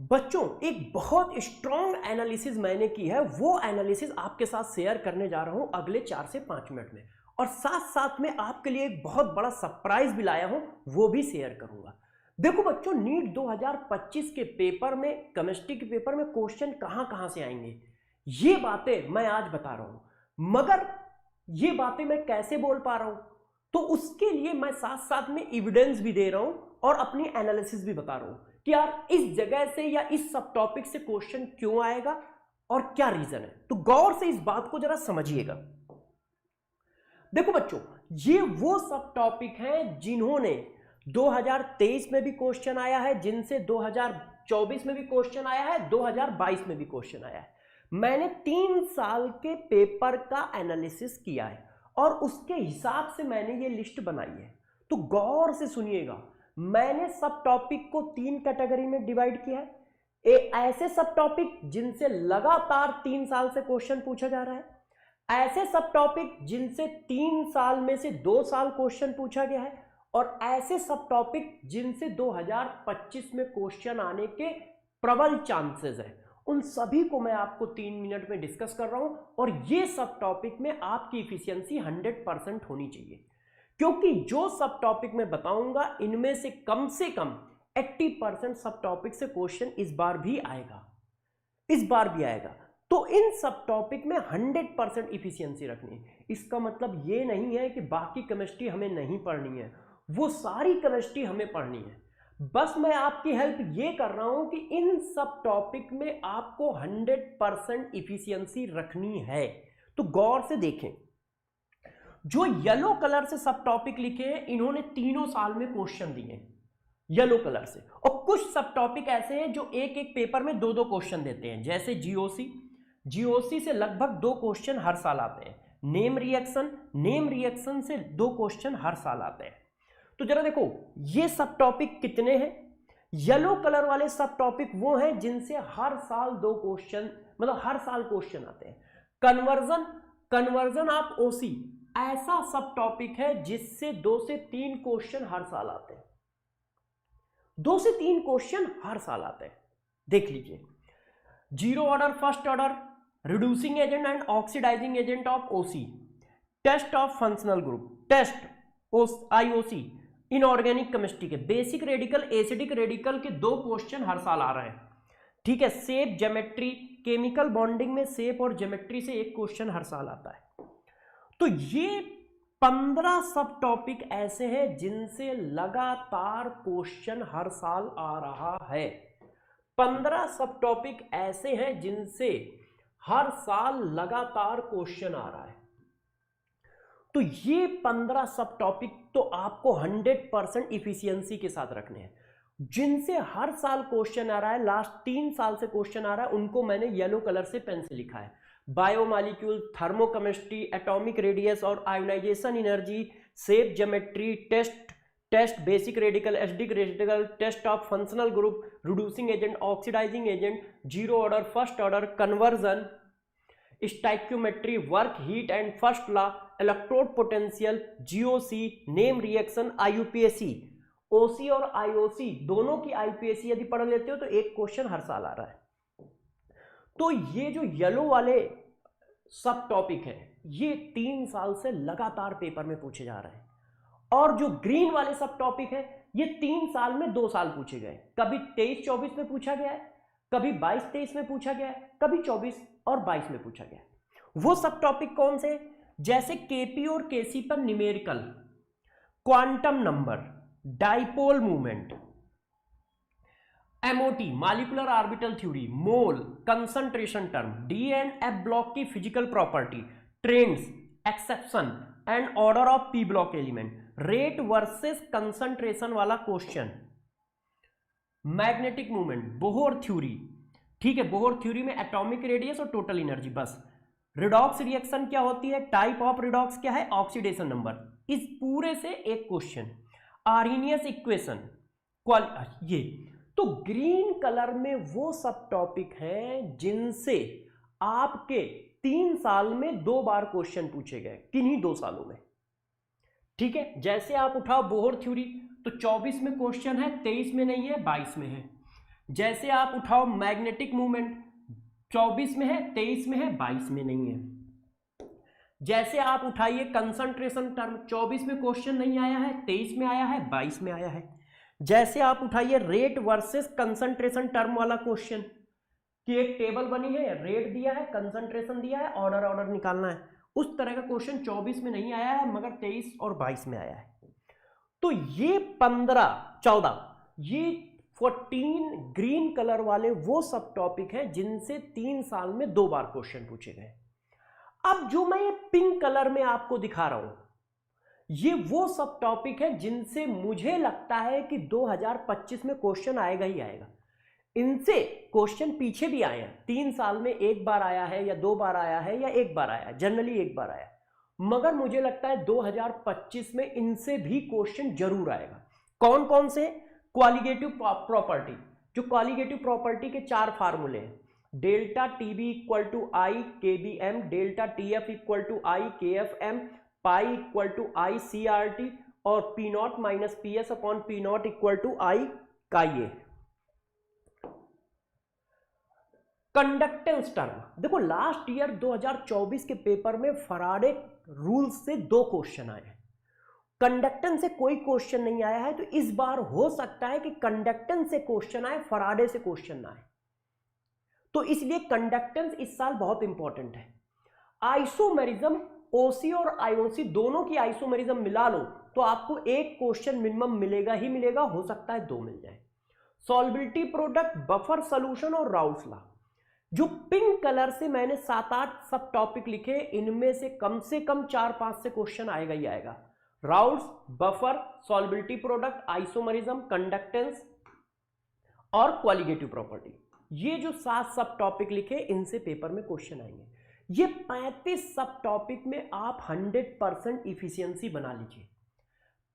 बच्चों एक बहुत स्ट्रॉन्ग एनालिसिस मैंने की है, वो एनालिसिस आपके साथ शेयर करने जा रहा हूं अगले 4 से 5 मिनट में, और साथ साथ में आपके लिए एक बहुत बड़ा सरप्राइज भी लाया हूं, वो भी शेयर करूंगा। देखो बच्चों, नीट 2025 के पेपर में, केमिस्ट्री के पेपर में क्वेश्चन कहां कहां से आएंगे ये बातें मैं आज बता रहा हूं। मगर ये बातें मैं कैसे बोल पा रहा हूं, तो उसके लिए मैं साथ साथ में एविडेंस भी दे रहा हूं और अपनी एनालिसिस भी बता रहा हूं कि यार इस जगह से या इस सब टॉपिक से क्वेश्चन क्यों आएगा और क्या रीजन है। तो गौर से इस बात को जरा समझिएगा। देखो बच्चों, ये वो सब टॉपिक हैं जिन्होंने 2023 में भी क्वेश्चन आया है, जिनसे 2024 में भी क्वेश्चन आया है, 2022 में भी क्वेश्चन आया है। मैंने 3 साल के पेपर का एनालिसिस किया है और उसके हिसाब से मैंने ये लिस्ट बनाई है। तो गौर से सुनिएगा, मैंने सब टॉपिक को 3 कैटेगरी में डिवाइड किया है। ऐसे सब टॉपिक जिनसे लगातार 3 साल से क्वेश्चन पूछा जा रहा है, ऐसे सब टॉपिक जिनसे 3 साल में से 2 साल क्वेश्चन पूछा गया है, और ऐसे सब टॉपिक जिनसे 2025 में क्वेश्चन आने के प्रबल चांसेस है। उन सभी को मैं आपको 3 मिनट में डिस्कस कर रहा हूं, और ये सब टॉपिक में आपकी इफिशियंसी 100% होनी चाहिए, क्योंकि जो सब टॉपिक मैं बताऊंगा इनमें से कम 80% सब टॉपिक से क्वेश्चन इस बार भी आएगा। तो इन सब टॉपिक में 100% इफिशियंसी रखनी है। इसका मतलब ये नहीं है कि बाकी केमिस्ट्री हमें नहीं पढ़नी है, वो सारी केमिस्ट्री हमें पढ़नी है। बस मैं आपकी हेल्प ये कर रहा हूं कि इन सब टॉपिक में आपको 100% इफिशियंसी रखनी है। तो गौर से देखें, जो येलो कलर से सब टॉपिक लिखे हैं इन्होंने तीनों साल में क्वेश्चन दिए येलो कलर से, और कुछ सब टॉपिक ऐसे हैं जो एक एक पेपर में 2-2 क्वेश्चन देते हैं, जैसे जीओसी से लगभग 2 क्वेश्चन हर साल आते हैं। नेम रिएक्शन से 2 क्वेश्चन हर साल आते हैं। तो जरा देखो ये सब टॉपिक कितने हैं। येलो कलर वाले सब टॉपिक वो हैं जिनसे हर साल 2 क्वेश्चन, मतलब हर साल क्वेश्चन आते हैं। कन्वर्जन ऑफ ओसी ऐसा सब टॉपिक है जिससे 2 से 3 क्वेश्चन हर साल आते हैं। 2 से 3 क्वेश्चन हर साल आते हैं। देख लीजिए, zero order, first order, reducing agent and oxidizing agent of OC, test of functional group, test IOC, inorganic chemistry के बेसिक रेडिकल, एसिडिक रेडिकल के 2 क्वेश्चन हर साल आ रहे हैं। ठीक है, शेप, ज्योमेट्री, केमिकल बॉन्डिंग में शेप और ज्योमेट्री से 1 क्वेश्चन हर साल आता है। तो ये 15 सब टॉपिक ऐसे हैं जिनसे लगातार क्वेश्चन हर साल आ रहा है। 15 सब टॉपिक ऐसे हैं जिनसे हर साल लगातार क्वेश्चन आ रहा है। तो ये 15 सब टॉपिक तो आपको 100% इफिशियंसी के साथ रखने हैं। जिनसे हर साल क्वेश्चन आ रहा है, लास्ट 3 साल से क्वेश्चन आ रहा है, उनको मैंने येलो कलर से पेन से लिखा है। बायोमॉलिक्यूल, थर्मोकेमिस्ट्री, एटॉमिक रेडियस और ionisation energy, shape, geometry, test basic radical, acidic radical, test of functional group, reducing agent, oxidising agent, zero order, first order, conversion, stoichiometry, work, heat and first law, electrode potential, GOC, name reaction, IUPAC. OC और IOC दोनों की IPAC यदि पढ़ लेते हो तो 1 question हर साल आ रहा है। तो ये जो येलो वाले सब टॉपिक है ये 3 साल से लगातार पेपर में पूछे जा रहे हैं, और जो ग्रीन वाले सब टॉपिक है ये 3 साल में 2 साल पूछे गए। कभी 23-24 में पूछा गया है, कभी 22-23 में पूछा गया है, कभी 24 और 22 में पूछा गया है। वो सब टॉपिक कौन से, जैसे केपी और केसी पर numerical, quantum number, dipole movement, MOT, molecular orbital theory, mole, concentration term, d and f block की physical property, trends, exception and order of p block element, rate versus concentration वाला question, magnetic movement, Bohr theory. ठीक है, Bohr theory में atomic radius और total energy. बस redox reaction क्या होती है, टाइप ऑफ रिडॉक्स क्या है, ऑक्सीडेशन नंबर। इस पूरे से 1 क्वेश्चन, आर्हेनियस इक्वेशन, ये। तो ग्रीन कलर में वो सब टॉपिक हैं जिनसे आपके 3 साल में 2 बार क्वेश्चन पूछे गए, किन्हीं 2 सालों में। ठीक है, जैसे आप उठाओ बोहर थ्योरी तो 24 में क्वेश्चन है, 23 में नहीं है, 22 में है। जैसे आप उठाओ मैग्नेटिक मूवमेंट, 24 में है, 23 में है, 22 में नहीं है। जैसे आप उठाइए कंसंट्रेशन टर्म, 24 में क्वेश्चन नहीं आया है, 23 में आया है, 22 में आया है। जैसे आप उठाइए रेट वर्सेस कंसंट्रेशन टर्म वाला क्वेश्चन, कि एक टेबल बनी है, रेट दिया है, कंसंट्रेशन दिया है, ऑर्डर निकालना है, उस तरह का क्वेश्चन 24 में नहीं आया है, मगर 23 और 22 में आया है। तो ये 14 ये 14 ग्रीन कलर वाले वो सब टॉपिक हैं जिनसे 3 साल में 2 बार क्वेश्चन पूछे गए। अब जो मैं ये पिंक कलर में आपको दिखा रहा हूं, ये वो सब टॉपिक है जिनसे मुझे लगता है कि 2025 में क्वेश्चन आएगा ही आएगा। इनसे क्वेश्चन पीछे भी आए हैं, 3 साल में 1 बार आया है या 2 बार आया है या 1 बार आया है, जनरली 1 बार आया, मगर मुझे लगता है 2025 में इनसे भी क्वेश्चन जरूर आएगा। कौन कौन से? क्वालिटेटिव प्रॉपर्टी, जो क्वालिटेटिव प्रॉपर्टी के 4 फार्मूले हैं, delta TB equal to i k b m, delta TF equal to i k f m, pi equal to i c r t, और p naught minus p s upon p naught equal to i का ये conductance term. देखो last year 2024 के paper में Faraday rules से 2 question आए, conductance से कोई क्वेश्चन नहीं आया है। तो इस बार हो सकता है कि कंडक्टेंस से क्वेश्चन आए, फराडे से क्वेश्चन ना आए, तो इसलिए कंडक्टेंस इस साल बहुत इंपॉर्टेंट है। आइसोमेरिज्म, ओसी और आईओसी दोनों की आइसोमेरिज्म मिला लो तो आपको 1 क्वेश्चन मिनिमम मिलेगा ही मिलेगा, हो सकता है 2 मिल जाए। सॉल्बिलिटी प्रोडक्ट, बफर सॉल्यूशन और राउल्स लॉ। जो पिंक कलर से मैंने 7-8 सब टॉपिक लिखे, इनमें से कम 4-5 से क्वेश्चन आएगा ही आएगा। Raoult's, buffer, solubility product, isomerism, conductance और क्वालिटेटिव प्रॉपर्टी, ये जो 7 सब टॉपिक लिखे, इनसे पेपर में क्वेश्चन आएंगे। ये 35 सब टॉपिक में आप 100% इफिशियंसी बना लीजिए।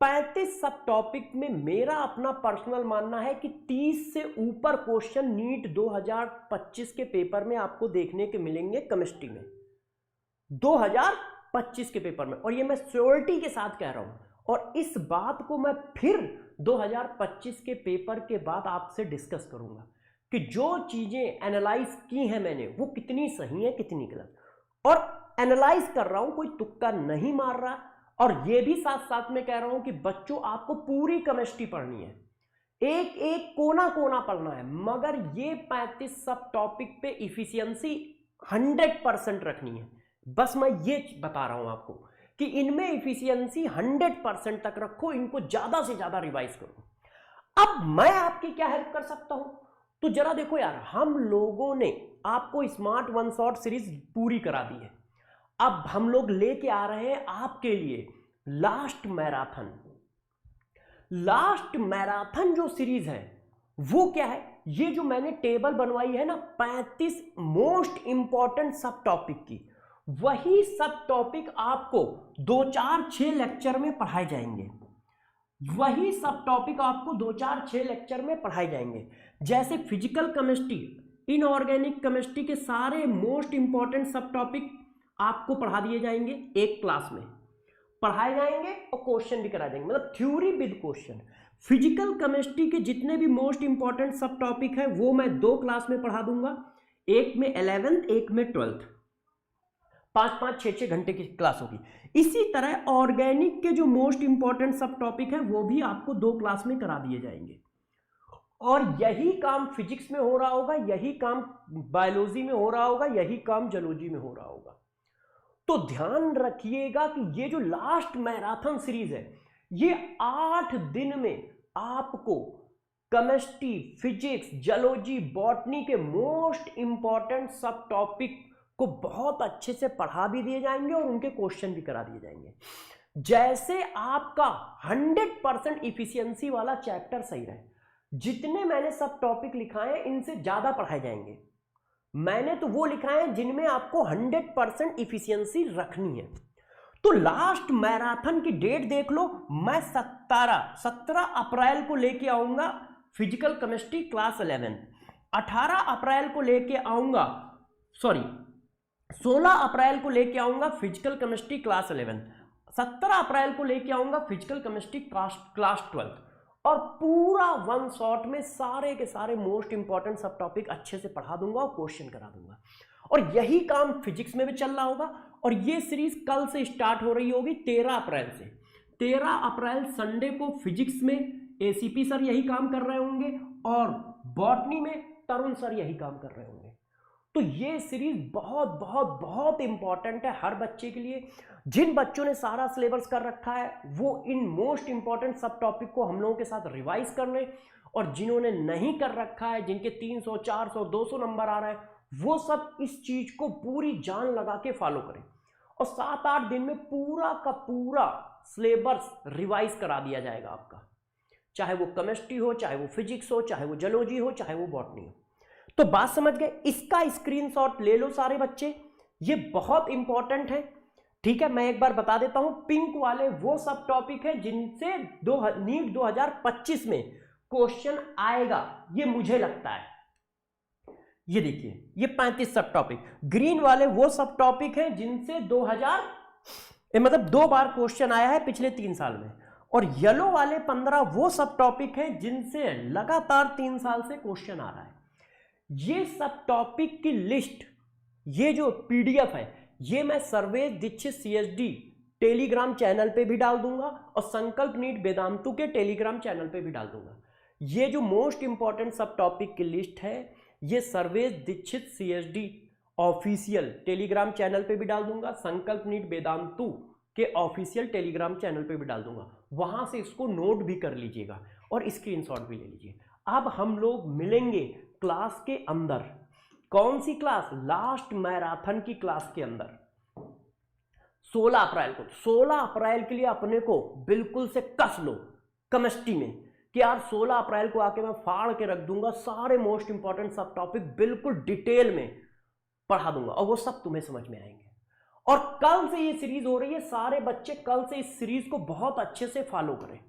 35 सब टॉपिक में मेरा अपना पर्सनल मानना है कि 30 से ऊपर क्वेश्चन नीट 2025 के पेपर में आपको देखने के मिलेंगे केमिस्ट्री में, 2025 के पेपर में, और ये मैं श्योरिटी के साथ कह रहा हूं। और इस बात को मैं फिर 2025 के पेपर के बाद आपसे डिस्कस करूंगा कि जो चीजें एनालाइज की हैं मैंने, वो कितनी सही है कितनी गलत, और एनालाइज कर रहा हूं, कोई तुक्का नहीं मार रहा। और ये भी साथ साथ में कह रहा हूं कि बच्चों आपको पूरी केमिस्ट्री पढ़नी है, एक एक कोना कोना पढ़ना है, मगर ये 35 सब टॉपिक पे इफिशियंसी 100% रखनी है। बस मैं ये बता रहा हूं आपको कि इनमें इफिशियंसी 100% तक रखो, इनको ज्यादा से ज्यादा रिवाइज करो। अब मैं आपकी क्या हेल्प कर सकता हूं? तो जरा देखो यार, हम लोगों ने आपको स्मार्ट वन शॉट सीरीज पूरी करा दी है, अब हम लोग लेके आ रहे हैं आपके लिए लास्ट मैराथन। लास्ट मैराथन जो सीरीज है वो क्या है? ये जो मैंने टेबल बनवाई है ना 35 मोस्ट इंपॉर्टेंट सब टॉपिक की, वही सब टॉपिक आपको 2-4-6 लेक्चर में पढ़ाए जाएंगे। वही सब टॉपिक आपको 2-4-6 लेक्चर में पढ़ाए जाएंगे। जैसे फिजिकल केमिस्ट्री, इनऑर्गेनिक केमिस्ट्री के सारे मोस्ट इंपॉर्टेंट सब टॉपिक आपको पढ़ा दिए जाएंगे, एक क्लास में पढ़ाए जाएंगे और क्वेश्चन भी करा देंगे, मतलब theory with question. Physical chemistry के जितने भी मोस्ट इंपॉर्टेंट सब टॉपिक है वो मैं 2 क्लास में पढ़ा दूंगा, एक में 11th, एक में 12th, 5-5, 6-6 घंटे की क्लास होगी। इसी तरह ऑर्गेनिक के जो मोस्ट इंपॉर्टेंट सब टॉपिक है वो भी आपको 2 क्लास में करा दिए जाएंगे। और यही काम फिजिक्स में हो रहा होगा, यही काम बायोलॉजी में हो रहा होगा, यही काम जूलॉजी में हो रहा होगा। तो ध्यान रखिएगा कि ये जो लास्ट मैराथन सीरीज है, ये 8 दिन में आपको केमिस्ट्री, फिजिक्स, जूलॉजी, बॉटनी के मोस्ट इंपॉर्टेंट सब टॉपिक को बहुत अच्छे से पढ़ा भी दिए जाएंगे और उनके क्वेश्चन भी करा दिए जाएंगे। जैसे आपका 100% इफिशियंसी वाला चैप्टर सही रहे, जितने मैंने सब टॉपिक लिखाए हैं इनसे ज्यादा पढ़ाए जाएंगे। मैंने तो वो लिखाए हैं जिनमें आपको 100% इफिशियंसी रखनी है। तो लास्ट मैराथन की डेट देख लो, मैं 17 अप्रैल को लेके आऊंगा फिजिकल केमिस्ट्री क्लास 11, 18 अप्रैल को लेके आऊंगा, 16 अप्रैल को लेके आऊंगा फिजिकल केमिस्ट्री क्लास 11, 17 अप्रैल को लेके आऊंगा फिजिकल केमिस्ट्री क्लास 12, और पूरा वन शॉट में सारे के सारे मोस्ट इंपॉर्टेंट सब टॉपिक अच्छे से पढ़ा दूंगा और क्वेश्चन करा दूंगा। और यही काम फिजिक्स में भी चल रहा होगा। और ये सीरीज कल से स्टार्ट हो रही होगी 13 अप्रैल से। 13 अप्रैल संडे को फिजिक्स में एसीपी सर यही काम कर रहे होंगे और बॉटनी में तरुण सर यही काम कर रहे होंगे। तो ये सीरीज बहुत बहुत बहुत इंपॉर्टेंट है हर बच्चे के लिए। जिन बच्चों ने सारा सिलेबस कर रखा है वो इन मोस्ट इंपॉर्टेंट सब टॉपिक को हम लोगों के साथ रिवाइज कर लें, और जिन्होंने नहीं कर रखा है, जिनके 300 400 200 नंबर आ रहे हैं, वो सब इस चीज को पूरी जान लगा के फॉलो करें। और 7-8 दिन में पूरा का पूरा सिलेबस रिवाइज करा दिया जाएगा आपका, चाहे वो केमिस्ट्री हो, चाहे वो फिजिक्स हो, चाहे वो जूलॉजी हो, चाहे वो बॉटनी हो। तो बात समझ गए? इसका स्क्रीनशॉट ले लो सारे बच्चे, ये बहुत इंपॉर्टेंट है। ठीक है, मैं एक बार बता देता हूं, पिंक वाले वो सब टॉपिक है जिनसे नीट 2025 में क्वेश्चन आएगा, ये मुझे लगता है। ये देखिए, ये 35 सब टॉपिक। ग्रीन वाले वो सब टॉपिक है जिनसे 2 बार क्वेश्चन आया है पिछले 3 साल में। और येलो वाले 15 वो सब टॉपिक है जिनसे लगातार 3 साल से क्वेश्चन आ रहा है। ये सब टॉपिक की लिस्ट, ये जो पीडीएफ है, ये मैं Sarvesh Dikshit CSD Telegram channel पे भी डाल दूंगा और संकल्प नीट वेदांतु के टेलीग्राम चैनल पे भी डाल दूंगा। ये जो मोस्ट इंपॉर्टेंट सब टॉपिक की लिस्ट है, ये Sarvesh Dikshit CSD official Telegram channel पे भी डाल दूंगा, संकल्प नीट वेदांतु के ऑफिशियल टेलीग्राम चैनल पे भी डाल दूंगा। वहां से इसको नोट भी कर लीजिएगा और स्क्रीनशॉट भी ले लीजिए। अब हम लोग मिलेंगे क्लास के अंदर। कौन सी क्लास? लास्ट मैराथन की क्लास के अंदर 16 अप्रैल को। 16 अप्रैल के लिए अपने को बिल्कुल से कस लो केमिस्ट्री में कि यार 16 अप्रैल को आके मैं फाड़ के रख दूंगा, सारे मोस्ट इंपॉर्टेंट सब टॉपिक बिल्कुल डिटेल में पढ़ा दूंगा और वो सब तुम्हें समझ में आएंगे। और कल से ये सीरीज हो रही है, सारे बच्चे कल से इस सीरीज को बहुत अच्छे से फॉलो करें।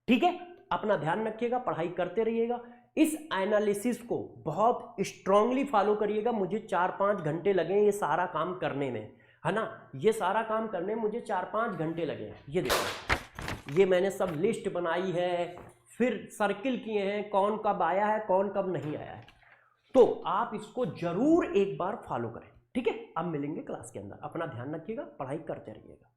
ठीक है, अपना ध्यान रखिएगा, पढ़ाई करते रहिएगा, इस एनालिसिस को बहुत स्ट्रांगली फॉलो करिएगा। मुझे 4-5 घंटे लगे ये सारा काम करने में, है ना। ये सारा काम करने में मुझे 4-5 घंटे लगे हैं। ये देखो, ये मैंने सब लिस्ट बनाई है, फिर सर्किल किए हैं, कौन कब आया है, कौन कब नहीं आया है। तो आप इसको जरूर एक बार फॉलो करें। ठीक है, अब मिलेंगे क्लास के अंदर। अपना ध्यान रखिएगा, पढ़ाई करते रहिएगा।